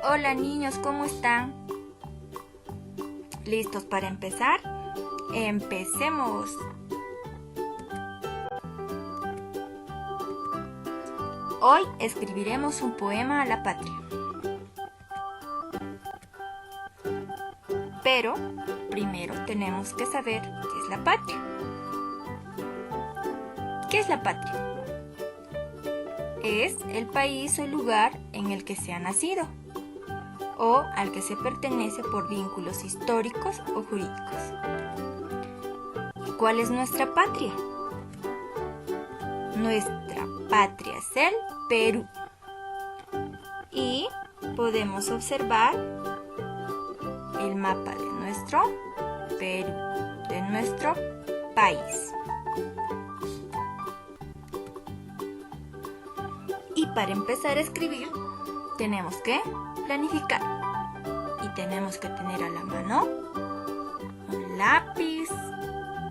Hola niños, ¿cómo están? ¿Listos para empezar? ¡Empecemos! Hoy escribiremos un poema a la patria. Pero primero tenemos que saber qué es la patria. ¿Qué es la patria? Es el país o lugar en el que se ha nacido o al que se pertenece por vínculos históricos o jurídicos. ¿Y cuál es nuestra patria? Nuestra patria es el Perú. Y podemos observar el mapa de nuestro Perú, de nuestro país. Y para empezar a escribir, tenemos que planificar. Y tenemos que tener a la mano un lápiz,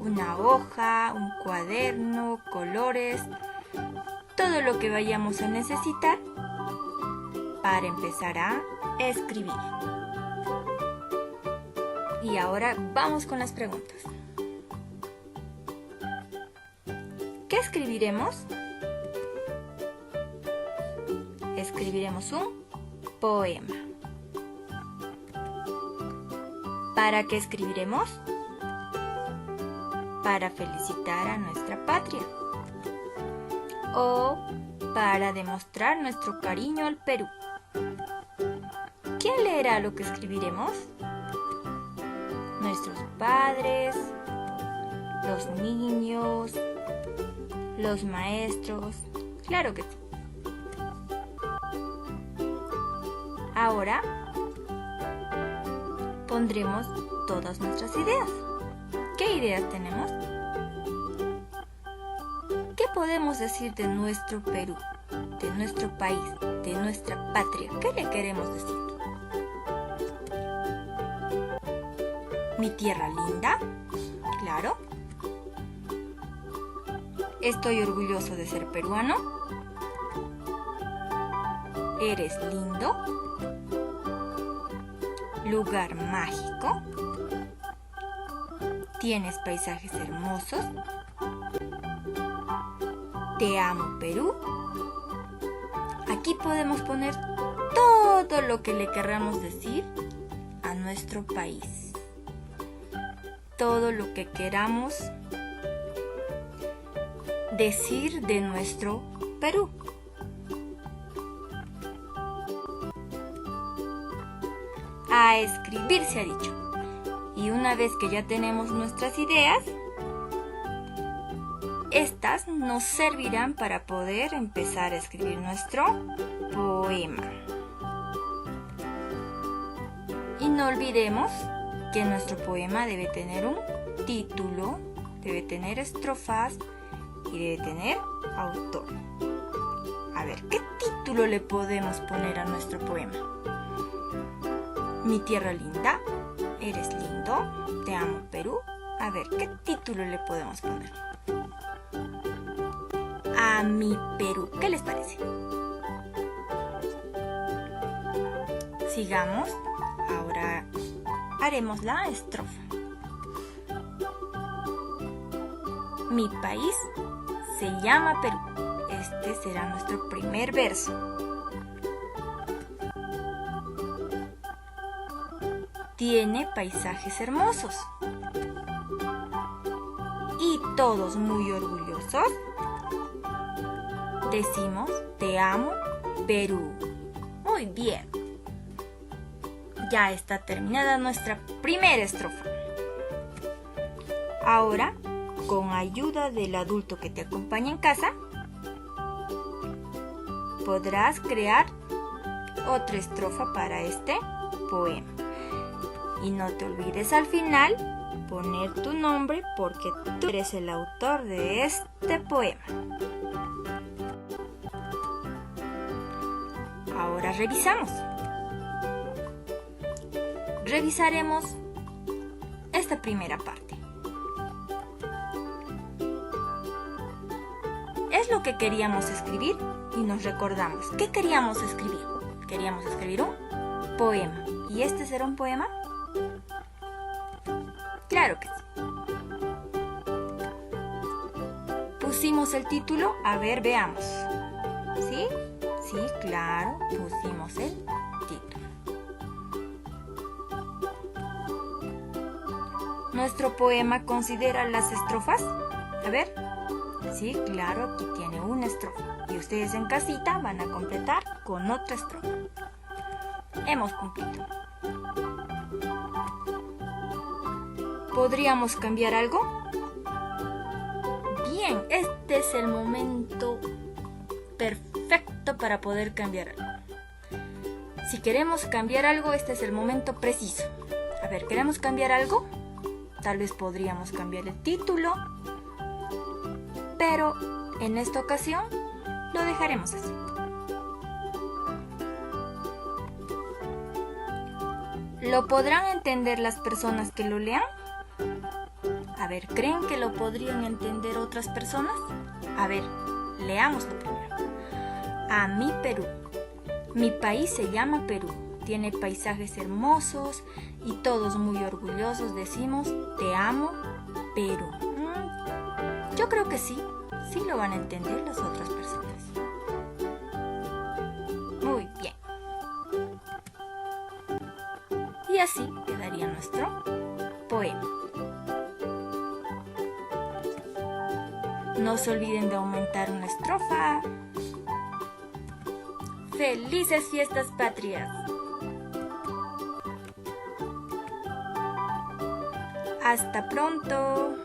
una hoja, un cuaderno, colores, todo lo que vayamos a necesitar para empezar a escribir. Y ahora vamos con las preguntas. ¿Qué escribiremos? Escribiremos un poema. ¿Para qué escribiremos? Para felicitar a nuestra patria o para demostrar nuestro cariño al Perú. ¿Quién leerá lo que escribiremos? Nuestros padres, los niños, los maestros, claro que sí. Ahora pondremos todas nuestras ideas. ¿Qué ideas tenemos? ¿Qué podemos decir de nuestro Perú, de nuestro país, de nuestra patria? ¿Qué le queremos decir? ¿Mi tierra linda? Claro. ¿Estoy orgulloso de ser peruano? ¿Eres lindo? ¿Lugar mágico? ¿Tienes paisajes hermosos? ¿Te amo, Perú? Aquí podemos poner todo lo que le querramos decir a nuestro país. Todo lo que queramos decir de nuestro Perú. A escribir se ha dicho. Y una vez que ya tenemos nuestras ideas, estas nos servirán para poder empezar a escribir nuestro poema. Y no olvidemos que nuestro poema debe tener un título, debe tener estrofas y debe tener autor. A ver, ¿qué título le podemos poner a nuestro poema? Mi tierra linda, eres lindo, te amo Perú. A ver, ¿qué título le podemos poner? A mi Perú, ¿qué les parece? Sigamos, ahora haremos la estrofa. Mi país se llama Perú. Este será nuestro primer verso. Tiene paisajes hermosos. Y todos muy orgullosos decimos, te amo, Perú. Muy bien. Ya está terminada nuestra primera estrofa. Ahora, con ayuda del adulto que te acompaña en casa, podrás crear otra estrofa para este poema. Y no te olvides al final poner tu nombre porque tú eres el autor de este poema. Ahora revisamos. Revisaremos esta primera parte. Es lo que queríamos escribir y nos recordamos. ¿Qué queríamos escribir? Queríamos escribir un poema. ¿Y este será un poema? Claro que sí. ¿Pusimos el título? A ver, veamos. ¿Sí? Sí, claro, pusimos el título. ¿Nuestro poema considera las estrofas? A ver. Sí, claro, aquí tiene una estrofa. Y ustedes en casita van a completar con otra estrofa. Hemos cumplido. ¿Podríamos cambiar algo? Bien, este es el momento perfecto para poder cambiar algo. Si queremos cambiar algo, este es el momento preciso. A ver, ¿queremos cambiar algo? Tal vez podríamos cambiar el título, pero en esta ocasión lo dejaremos así. ¿Lo podrán entender las personas que lo lean? A ver, ¿creen que lo podrían entender otras personas? A ver, leámoslo primero. A mi Perú. Mi país se llama Perú. Tiene paisajes hermosos y todos muy orgullosos decimos, te amo, Perú. Yo creo que sí lo van a entender las otras personas. Muy bien. Y así quedaría nuestro poema. No se olviden de aumentar una estrofa. ¡Felices fiestas patrias! ¡Hasta pronto!